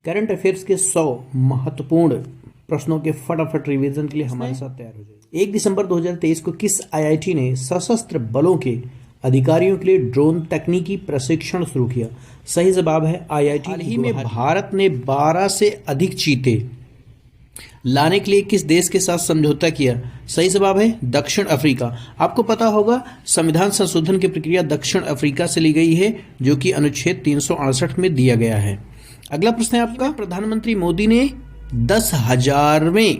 Current affairs के 100 महत्वपूर्ण प्रश्नों के फटाफट रिवीजन के लिए हमारे साथ तैयार हो जाइए। 1 दिसंबर 2023 को किस आईआईटी ने सशस्त्र बलों के अधिकारियों के लिए ड्रोन तकनीकी प्रशिक्षण शुरू किया? सही जवाब है आईआईटी। हाल ही में भारत ने 12 से अधिक चीते लाने के लिए किस देश के साथ समझौता किया? सही जवाब है दक्षिण अफ्रीका। आपको पता होगा संविधान संशोधन की प्रक्रिया दक्षिण अफ्रीका से ली गई है, जो कि अनुच्छेद 368 में दिया गया है। अगला प्रश्न है आपका, प्रधानमंत्री मोदी ने 10,000वें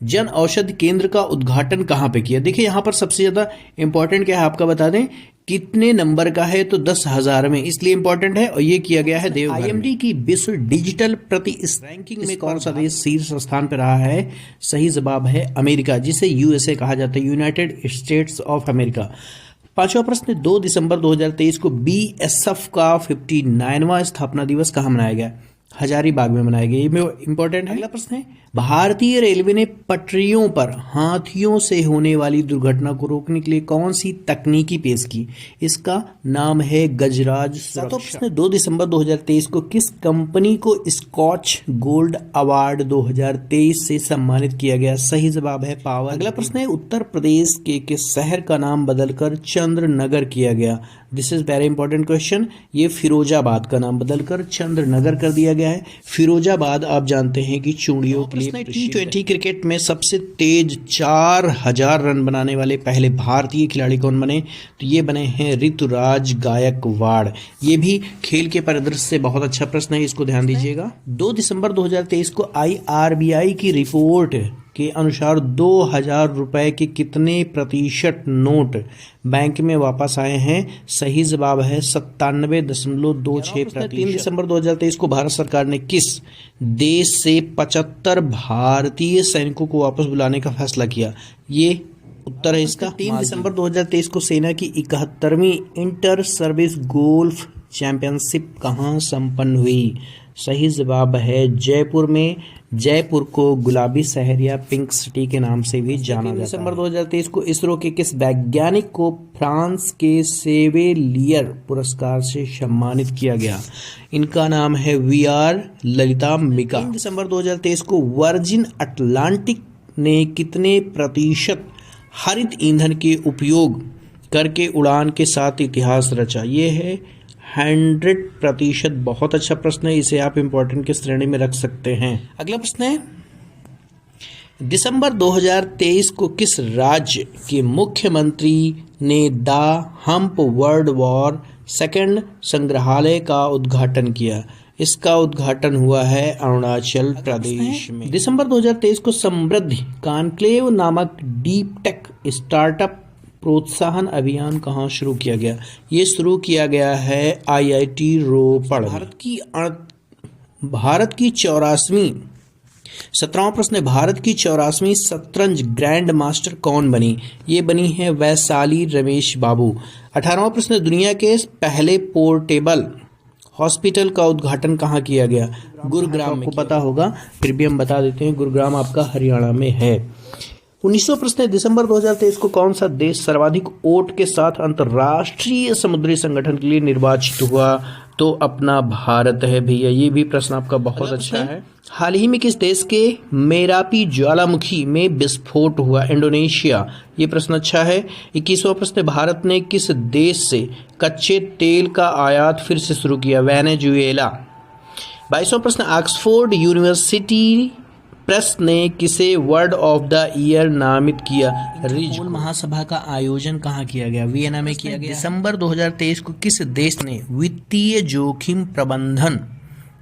जन औषधि केंद्र का उद्घाटन कहां पे किया? देखिए यहां पर सबसे ज्यादा इंपॉर्टेंट क्या है आपका बता दें, कितने नंबर का है तो 10,000 में, इसलिए इंपॉर्टेंट है और ये किया गया है देवघर। आईएमडी की विश्व डिजिटल प्रति रैंकिंग में कौन सा देश शीर्ष स्थान पर रहा है? सही जवाब है अमेरिका, जिसे यूएसए कहा जाता है, यूनाइटेड स्टेट्स ऑफ अमेरिका। पांचवा प्रश्न, 2 दिसंबर 2023 को बीएसएफ का 59वां स्थापना दिवस कहां मनाया गया? हजारीबाग में मनाया गया। ये इंपॉर्टेंट है। अगला प्रश्न है, भारतीय रेलवे ने पटरियों पर हाथियों से होने वाली दुर्घटना को रोकने के लिए कौन सी तकनीकी पेश की? इसका नाम है गजराज सुरक्षा। प्रश्न, 2 दिसंबर 2023 को किस कंपनी को स्कॉच गोल्ड अवार्ड 2023 से सम्मानित किया गया? सही जवाब है पावर। अगला प्रश्न है, उत्तर प्रदेश के किस शहर का नाम बदलकर चंद्रनगर किया गया? This is very important question. ये फिरोजाबाद का नाम बदलकर चंद्रनगर कर दिया गया है। फिरोजाबाद आप जानते हैं कि चूड़ियों के लिए T20 क्रिकेट में सबसे तेज 4,000 रन बनाने वाले पहले भारतीय खिलाड़ी कौन बने? तो ये बने हैं ऋतुराज गायकवाड़। ये भी खेल के परिदृश्य से बहुत अच्छा प्रश्न है, इसको ध्यान दीजिएगा। 2 दिसंबर 2023 को आईआरबीआई की रिपोर्ट के अनुसार 2,000 रुपए के कितने प्रतिशत नोट बैंक में वापस आए हैं? सही जवाब है 97.26%। 3 दिसंबर 2023 को भारत सरकार ने किस देश से 75 भारतीय सैनिकों को वापस बुलाने का फैसला किया? ये उत्तर है इसका 3 दिसंबर 2023 को सेना की 71वीं इंटर सर्विस गोल्फ चैंपियनशिप कहाँ संपन्न हुई? सही जवाब है जयपुर में। जयपुर को गुलाबी शहर या पिंक सिटी के नाम से भी जाना जाता है। दिसंबर 2023 को इसरो के किस वैज्ञानिक को फ्रांस के सेवेलियर पुरस्कार से सम्मानित किया गया? इनका नाम है वीआर ललिता मिका। 3 दिसंबर 2023 को वर्जिन अटलांटिक ने कितने प्रतिशत हरित ईंधन के उपयोग करके उड़ान के साथ इतिहास रचा? ये है 100%। बहुत अच्छा प्रश्न है, इसे आप इंपॉर्टेंट की श्रेणी में रख सकते हैं। अगला प्रश्न है, दिसंबर 2023 को किस राज्य के मुख्यमंत्री ने the hump world war II संग्रहालय का उद्घाटन किया? इसका उद्घाटन हुआ है अरुणाचल प्रदेश में। दिसंबर 2023 को समृद्धि कॉन्क्लेव नामक डीप टेक स्टार्टअप प्रोत्साहन अभियान कहाँ शुरू किया गया? ये शुरू किया गया है आईआईटी रोपड़। भारत की 84वीं 17वां प्रश्न है, भारत की 84वीं शतरंज ग्रैंड मास्टर कौन बनी? ये बनी है वैशाली रमेश बाबू। 18वां प्रश्न, दुनिया के पहले पोर्टेबल हॉस्पिटल का उद्घाटन कहाँ किया गया? गुरुग्राम में। आपको पता होगा, फिर भी हम बता देते हैं, गुरुग्राम आपका हरियाणा में है। 19वां प्रश्न है, दिसंबर 2023 को कौन सा देश सर्वाधिक वोट के साथ अंतर्राष्ट्रीय समुद्री संगठन के लिए निर्वाचित हुआ? तो अपना भारत है भैया। ये भी प्रश्न आपका बहुत अच्छा है। हाल ही में किस देश के मेरापी ज्वालामुखी में विस्फोट हुआ? इंडोनेशिया। ये प्रश्न अच्छा है। 21वां प्रश्न, भारत ने किस देश से कच्चे तेल का आयात फिर से शुरू किया? वेनेजुएला। 22वां प्रश्न, ऑक्सफोर्ड यूनिवर्सिटी प्रेस ने किसे वर्ड ऑफ द ईयर नामित किया? रिज। महासभा का आयोजन कहाँ किया गया? वियना में किया गया। दिसंबर 2023 को किस देश ने वित्तीय जोखिम प्रबंधन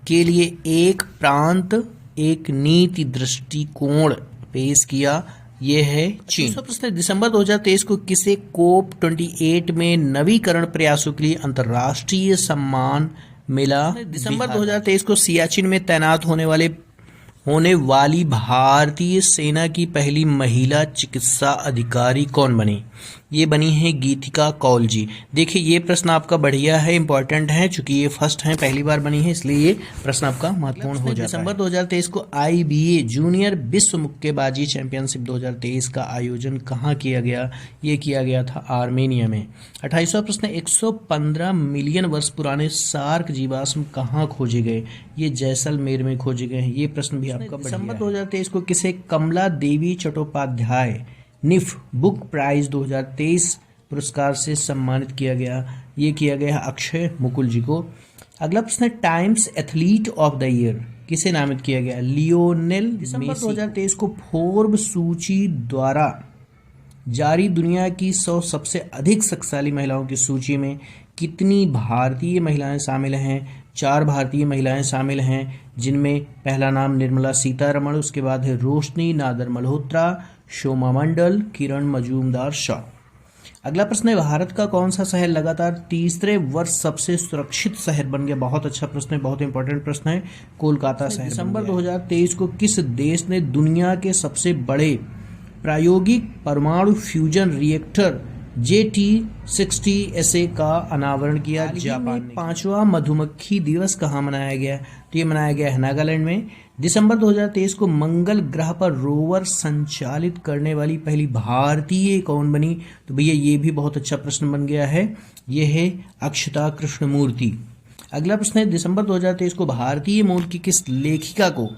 के लिए एक प्रांत एक नीति दृष्टिकोण पेश किया? ये है चीन। प्रश्न, दिसंबर 2023 को किसे COP28 में नवीकरण प्रयासों के लिए अंतर्राष्ट्रीय सम्मान मिला? दिसंबर 2023 को सियाचिन में तैनात होने वाली भारतीय सेना की पहली महिला चिकित्सा अधिकारी कौन बनी? ये बनी है गीतिका कौल जी। देखिए ये प्रश्न आपका बढ़िया है, इंपॉर्टेंट है, चूंकि ये फर्स्ट है, पहली बार बनी है, इसलिए ये प्रश्न आपका महत्वपूर्ण हो जाता है। दिसंबर 2023 को IBA जूनियर विश्व मुक्केबाजी चैंपियनशिप 2023 का आयोजन कहाँ किया गया? ये किया गया था आर्मेनिया में। 28वां प्रश्न, 115 मिलियन वर्ष पुराने सार्क जीवाश्म कहाँ खोजे गए? ये जैसलमेर में खोजे गए हैं। ये प्रश्न भी आपका दिसंबर 2023 को किसे कमला देवी चट्टोपाध्याय निफ बुक प्राइज 2023 पुरस्कार से सम्मानित किया गया? ये किया गया अक्षय मुकुल जी को। अगला प्रश्न, times athlete of the year किसे नामित किया गया? Lionel Messi. दिसंबर 2023 को फोर्ब्स सूची द्वारा जारी दुनिया की 100 सबसे अधिक शक्तिशाली महिलाओं की सूची में कितनी भारतीय महिलाएं शामिल हैं? 4 भारतीय महिलाएं शामिल हैं, जिनमें पहला नाम निर्मला सीतारमण, उसके बाद है रोशनी नादर मल्होत्रा, शोमा मंडल, किरण मजूमदार शाह। अगला प्रश्न है, भारत का कौन सा शहर लगातार तीसरे वर्ष सबसे सुरक्षित शहर बन गया? बहुत अच्छा प्रश्न है, बहुत इंपॉर्टेंट प्रश्न है। कोलकाता शहर। दिसंबर 2023 को किस देश ने दुनिया के सबसे बड़े प्रायोगिक परमाणु फ्यूजन रिएक्टर JT60SA का अनावरण किया? जापान ने। 5वां मधुमक्खी दिवस कहाँ मनाया गया? तो ये मनाया गया है नागालैंड में। दिसंबर 2023 को मंगल ग्रह पर रोवर संचालित करने वाली पहली भारतीय कौन बनी? तो भैया ये भी बहुत अच्छा प्रश्न बन गया है, ये है अक्षता कृष्णमूर्ति। अगला प्रश्न है, दिसंबर 2023 को भारतीय मूल की किस लेखिका को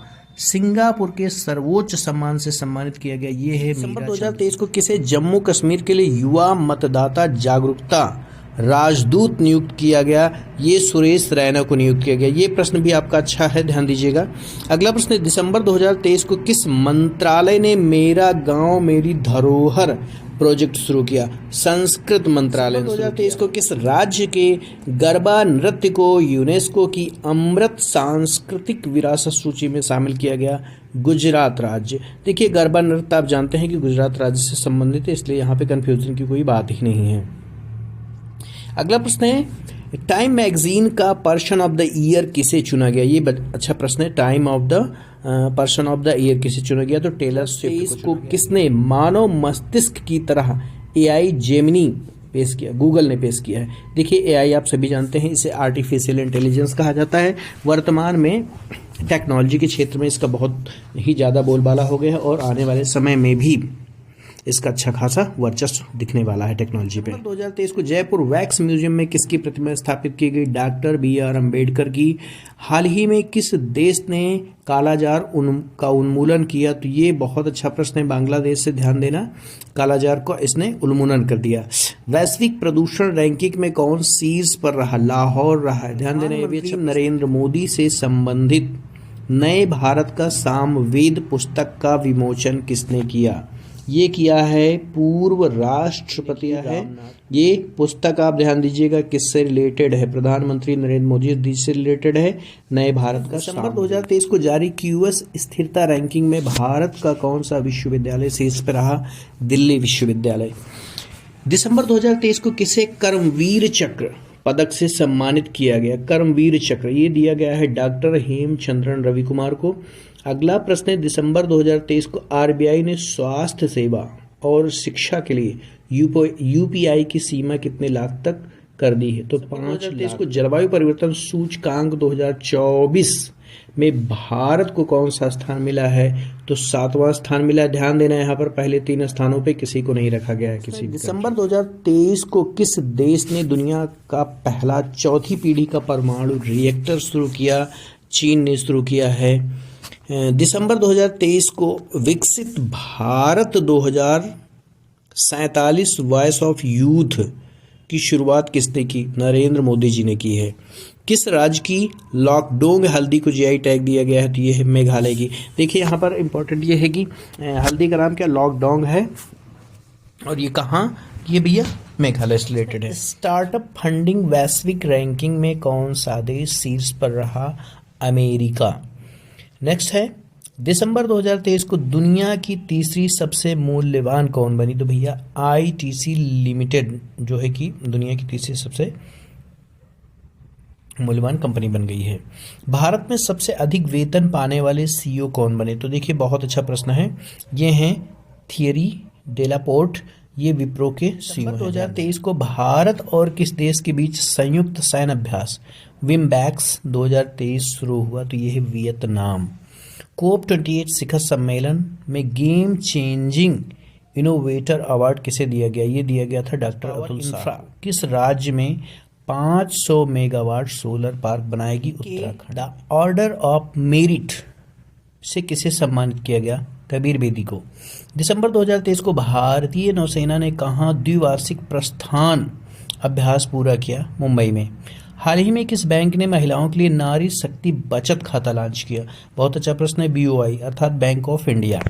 सिंगापुर के सर्वोच्च सम्मान से सम्मानित किया गया? ये है दिसंबर 2023 को किसे जम्मू कश्मीर के लिए युवा मतदाता जागरूकता राजदूत नियुक्त किया गया? ये सुरेश रैना को नियुक्त किया गया। ये प्रश्न भी आपका अच्छा है, ध्यान दीजिएगा। अगला प्रश्न है, दिसंबर 2023 को किस मंत्रालय ने मेरा गांव मेरी धरोहर प्रोजेक्ट शुरू किया? संस्कृत मंत्रालय। 2023 को किस राज्य के गरबा नृत्य को यूनेस्को की अमृत सांस्कृतिक विरासत सूची में शामिल किया गया? गुजरात राज्य। देखिए गरबा नृत्य आप जानते हैं कि गुजरात राज्य से संबंधित है, इसलिए यहाँ पे कंफ्यूजन की कोई बात ही नहीं है। अगला प्रश्न है, टाइम मैगजीन का पर्सन ऑफ द ईयर किसे चुना गया? ये अच्छा प्रश्न है, time of the person of the year किसे चुना गया? तो टेलर स्विफ्ट को किसने मानव मस्तिष्क की तरह AI जेमिनी पेश किया? गूगल ने पेश किया है। देखिए AI आप सभी जानते हैं, इसे आर्टिफिशियल इंटेलिजेंस कहा जाता है। वर्तमान में टेक्नोलॉजी के क्षेत्र में इसका बहुत ही ज़्यादा बोलबाला हो गया है और आने वाले समय में भी इसका अच्छा खासा वर्चस्व दिखने वाला है टेक्नोलॉजी पे। 2023 को जयपुर वैक्स म्यूजियम में किसकी प्रतिमा स्थापित की गई? डॉक्टर BR अम्बेडकर की। हाल ही में किस देश ने कालाजार का उन्मूलन किया? तो ये बहुत अच्छा प्रश्न है, बांग्लादेश से, ध्यान देना। कालाजार को इसने उन्मूलन कर दिया। वैश्विक प्रदूषण रैंकिंग में कौन शीर्ष पर रहा? लाहौर रहा है, ध्यान देना। ये भी अच्छा। नरेंद्र मोदी से संबंधित नए भारत का सामवेद पुस्तक का विमोचन किसने किया? ये किया है पूर्व राष्ट्रपति है। ये पुस्तक आप ध्यान दीजिएगा किससे रिलेटेड है? प्रधानमंत्री नरेंद्र मोदी जी से रिलेटेड है। नए भारत का दिसंबर 2023 को जारी QS स्थिरता रैंकिंग में भारत का कौन सा विश्वविद्यालय शीर्ष पर रहा? दिल्ली विश्वविद्यालय। दिसंबर 2023 को किसे कर्मवीर चक्र पदक से सम्मानित किया गया? कर्मवीर चक्र ये दिया गया है डॉक्टर हेमचंद्रन रवि कुमार को। अगला प्रश्न है, दिसंबर 2023 को RBI ने स्वास्थ्य सेवा और शिक्षा के लिए UPI की सीमा कितने लाख तक कर दी है? तो 5 लाख। को जलवायु परिवर्तन सूचकांक 2024 में भारत को कौन सा स्थान मिला है? तो 7वां स्थान मिला। ध्यान देना यहाँ पर पहले 3 स्थानों पे किसी को नहीं रखा गया है किसी। दिसंबर 2023 को किस देश ने दुनिया का पहला 4थी पीढ़ी का परमाणु रिएक्टर शुरू किया? चीन ने शुरू किया है। दिसंबर 2023 को विकसित भारत 2047 वॉइस ऑफ यूथ की शुरुआत किसने की? नरेंद्र मोदी जी ने की है। किस राज्य की लॉकडोंग हल्दी को GI टैग दिया गया है? तो ये है मेघालय की। देखिए यहाँ पर इम्पोर्टेंट ये है कि हल्दी का नाम क्या? लॉकडोंग है और ये कहाँ? ये भैया मेघालय से रिलेटेड है। स्टार्टअप फंडिंग वैश्विक रैंकिंग में कौन सा देश शीर्ष पर रहा? अमेरिका। नेक्स्ट है, दिसंबर 2023 को दुनिया की तीसरी सबसे मूल्यवान कौन बनी? तो भैया ITC लिमिटेड जो है कि दुनिया की तीसरी सबसे मूल्यवान कंपनी बन गई है। भारत में सबसे अधिक वेतन पाने वाले CEO कौन बने? तो देखिए बहुत अच्छा प्रश्न है, ये हैं थियरी डेलापोर्ट, ये विप्रो के सीईओ। 2023 को भारत और किस देश के बीच संयुक्त सैन्य अभ्यास विमबैक्स 2023 शुरू हुआ? तो ये है वियतनाम। कोप 28 शिखर सम्मेलन में गेम चेंजिंग इनोवेटर अवार्ड किसे दिया गया? ये दिया गया था डॉक्टर अतुल साह। किस राज्य में 500 मेगावाट सोलर पार्क बनाएगी? Uttarakhand. The order of merit से किसे सम्मानित किया गया? कबीर बेदी को। दिसंबर 2023 को भारतीय नौसेना ने कहाँ द्विवार्षिक प्रस्थान अभ्यास पूरा किया? मुंबई में। हाल ही में किस बैंक ने महिलाओं के लिए नारी शक्ति बचत खाता लॉन्च किया? बहुत अच्छा प्रश्न है। BOI अर्थात बैंक ऑफ इंडिया।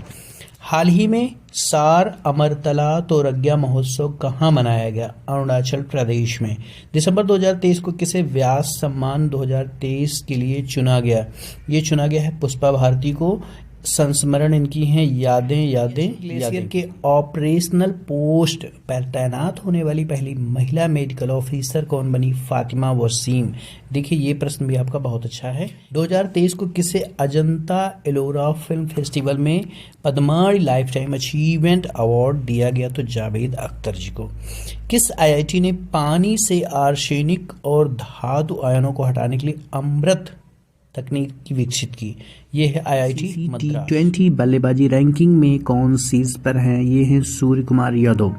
हाल ही में सार अमरतला तोरज्ञा महोत्सव कहाँ मनाया गया? अरुणाचल प्रदेश में। दिसंबर 2023 को किसे व्यास सम्मान 2023 के लिए चुना गया? ये चुना गया है पुष्पा भारती को। संस्मरण इनकी हैं यादें ग्लेशियर के ऑपरेशनल पोस्ट पर तैनात होने वाली पहली महिला मेडिकल ऑफिसर कौन बनी? फातिमा वसीम। देखिए ये प्रश्न भी आपका बहुत अच्छा है। 2023 को किसे अजंता एलोरा फिल्म फेस्टिवल में Padmavati life time achievement award दिया गया? तो जावेद अख्तर जी को। किस IIT ने पानी से आर्सेनिक और धातु आयनों को हटाने के लिए अमृत तकनीक की विकसित की? ये है IIT मद्रास। T20 बल्लेबाजी रैंकिंग में कौन शीर्ष पर हैं? ये हैं सूर्य कुमार यादव।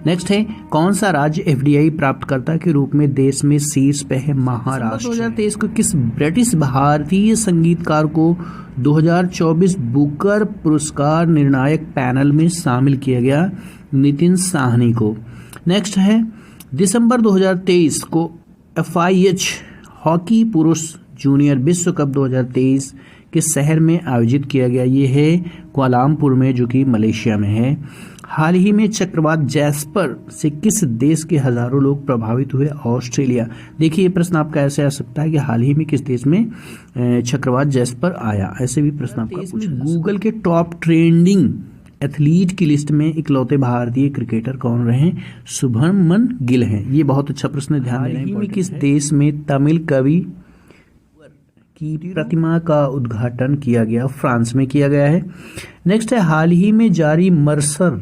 नेक्स्ट है कौन सा राज्य FDI प्राप्तकर्ता के रूप में देश में शीर्ष पे है? महाराष्ट्र। 2023 को किस ब्रिटिश भारतीय संगीतकार को 2024 बुकर पुरस्कार निर्णायक पैनल में शामिल किया गया? नितिन साहनी को। नेक्स्ट है दिसंबर 2023 को FIH हॉकी पुरुष जूनियर विश्व कप 2023 किस शहर में आयोजित किया गया? ये है कुआलालंपुर में, जो कि मलेशिया में है। हाल ही में चक्रवात जैस्पर से किस देश के हजारों लोग प्रभावित हुए? ऑस्ट्रेलिया। देखिए ये प्रश्न आपका ऐसे आ सकता है कि हाल ही में किस देश में चक्रवात जैस्पर आया? ऐसे भी प्रश्न आपका पूछा। गूगल के टॉप ट्रेंडिंग एथलीट की लिस्ट में इकलौते भारतीय क्रिकेटर कौन रहे? शुभमन गिल हैं। ये बहुत अच्छा प्रश्न, ध्यान देना है। किस देश में तमिल कवि की प्रतिमा का उद्घाटन किया गया? फ्रांस में किया गया है। नेक्स्ट है हाल ही में जारी मर्सर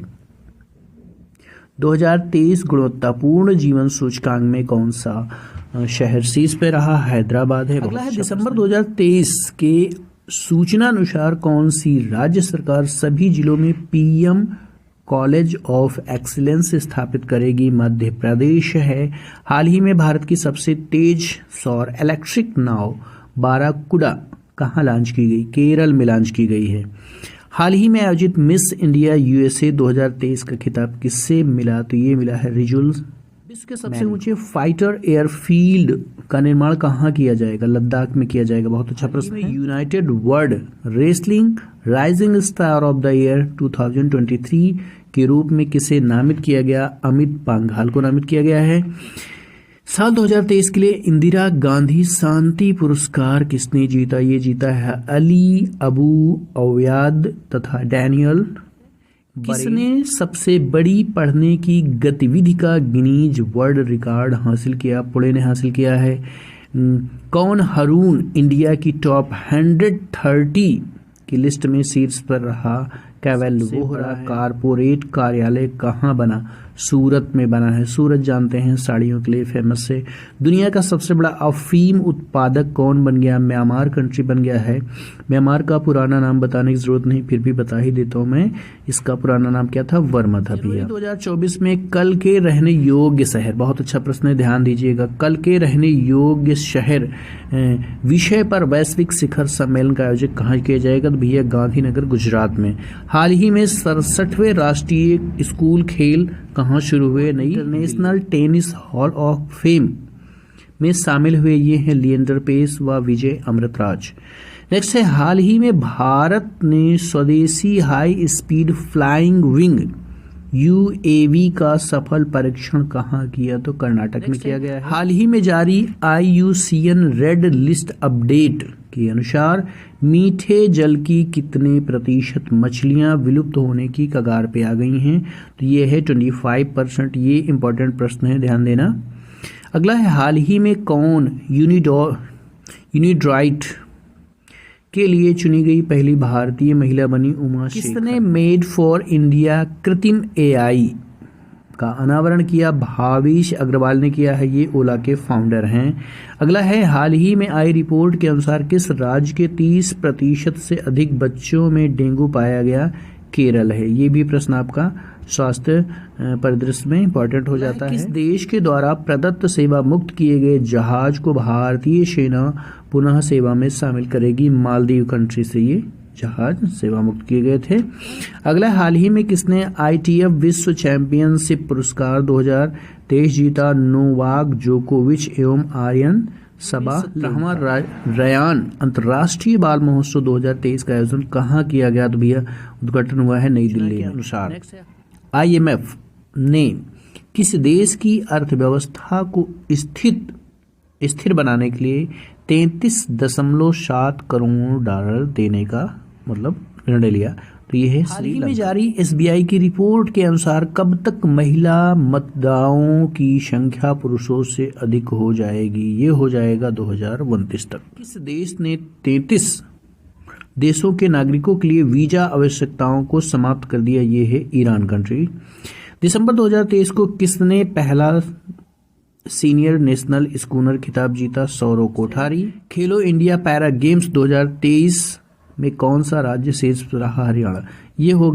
2023 गुणवत्तापूर्ण जीवन सूचकांक में कौन सा शहर शीर्ष पे रहा? हैदराबाद है। अगला है दिसंबर 2023 के सूचना अनुसार कौन सी राज्य सरकार सभी जिलों में PM कॉलेज ऑफ एक्सीलेंस स्थापित करेगी? मध्य प्रदेश है। हाल ही में भारत की सबसे तेज सौर इलेक्ट्रिक नाव बाराकुडा कहाँ लॉन्च की गई? केरल में लॉन्च की गई है। हाल ही में आयोजित मिस इंडिया USA 2023 का खिताब किससे मिला? तो ये मिला है रिजुल। विश्व के सबसे ऊंचे फाइटर एयरफील्ड का निर्माण कहाँ किया जाएगा? लद्दाख में किया जाएगा। बहुत अच्छा प्रश्न है। United world wrestling rising star of the year 2023 के रूप में किसे नामित किया गया? अमित पांघाल को नामित किया गया है। साल 2023 के लिए इंदिरा गांधी शांति पुरस्कार किसने जीता? ये जीता है अली अबू अवयाद तथा डैनियल। किसने सबसे बड़ी पढ़ने की गतिविधि का गिनीज वर्ल्ड रिकॉर्ड हासिल किया? पुणे ने हासिल किया है। कौन हरून इंडिया की टॉप 130 की लिस्ट में शीर्ष पर रहा? कैवेल वोहरा कारपोरेट कार्यालय कहाँ बना? सूरत में बना है। सूरत जानते हैं साड़ियों के लिए फेमस है। दुनिया का सबसे बड़ा अफीम उत्पादक कौन बन गया? म्यांमार कंट्री बन गया है। म्यांमार का पुराना नाम बताने की जरूरत नहीं, फिर भी बता ही देता हूँ मैं। इसका पुराना नाम क्या था? वर्मा था भैया। 2024 में कल के रहने योग्य शहर, बहुत अच्छा प्रश्न है, ध्यान दीजिएगा। कल के रहने योग्य शहर विषय पर वैश्विक शिखर सम्मेलन का आयोजन कहाँ किया जाएगा? तो भैया गांधीनगर गुजरात में। हाल ही में 67वें राष्ट्रीय स्कूल खेल कहाँ शुरू हुए? नई international tennis hall of fame में शामिल हुए। ये हैं लिएंडर पेस व विजय अमृतराज। नेक्स्ट है हाल ही में भारत ने स्वदेशी high speed flying wing UAV का सफल परीक्षण कहाँ किया? तो कर्नाटक में किया गया है। हाल ही में जारी IUCN रेड लिस्ट अपडेट के अनुसार मीठे जल की कितने प्रतिशत मछलियां विलुप्त होने की कगार पे आ गई हैं? तो ये है 25%। ये इंपॉर्टेंट प्रश्न है, ध्यान देना। अगला है हाल ही में कौन यूनिड्राइट के लिए चुनी गई पहली भारतीय महिला बनी? उमा शेखर। किसने मेड फॉर इंडिया कृत्रिम AI का अनावरण किया भावेश अग्रवाल ने किया है। ये ओला के फाउंडर हैं। अगला है, हाल ही में आई रिपोर्ट के अनुसार किस राज्य के 30% से अधिक बच्चों में डेंगू पाया गया? केरल है। ये भी प्रश्न आपका स्वास्थ्य परिदृश्य में इंपॉर्टेंट हो जाता है। किस देश के द्वारा प्रदत्त सेवा मुक्त किए गए जहाज को भारतीय सेना पुनः सेवा में शामिल करेगी? मालदीव कंट्री से ये जहाज सेवा मुक्त किए गए थे। अगला, हाल ही में किसने ITF विश्व चैंपियनशिप पुरस्कार 2023 जीता? नोवाक जोकोविच एवं आर्यन सबा। 17वां रयान अंतर्राष्ट्रीय बाल महोत्सव 2023 का आयोजन कहाँ किया गया? तो भैया उद्घाटन हुआ है नई दिल्ली के अनुसार। IMF ने किस देश की अर्थव्यवस्था को स्थिर बनाने के लिए 33.7 करोड़ डॉलर देने का निर्णय लिया? तो ये है हाल ही में जारी SBI की रिपोर्ट के अनुसार कब तक महिला मतदाताओं की संख्या पुरुषों से अधिक हो जाएगी? ये हो जाएगा 2029 तक। किस देश ने 33 देशों के नागरिकों के लिए वीजा आवश्यकताओं को समाप्त कर दिया? ये है ईरान कंट्री। दिसंबर 2023 को किसने पहला सीनियर नेशनल स्कूनर खिताब जीता? सौरव कोठारी। खेलो इंडिया पैरा गेम्स 2023 में कौन सा राज्य शेष रहा? हरियाणा। ये हो गया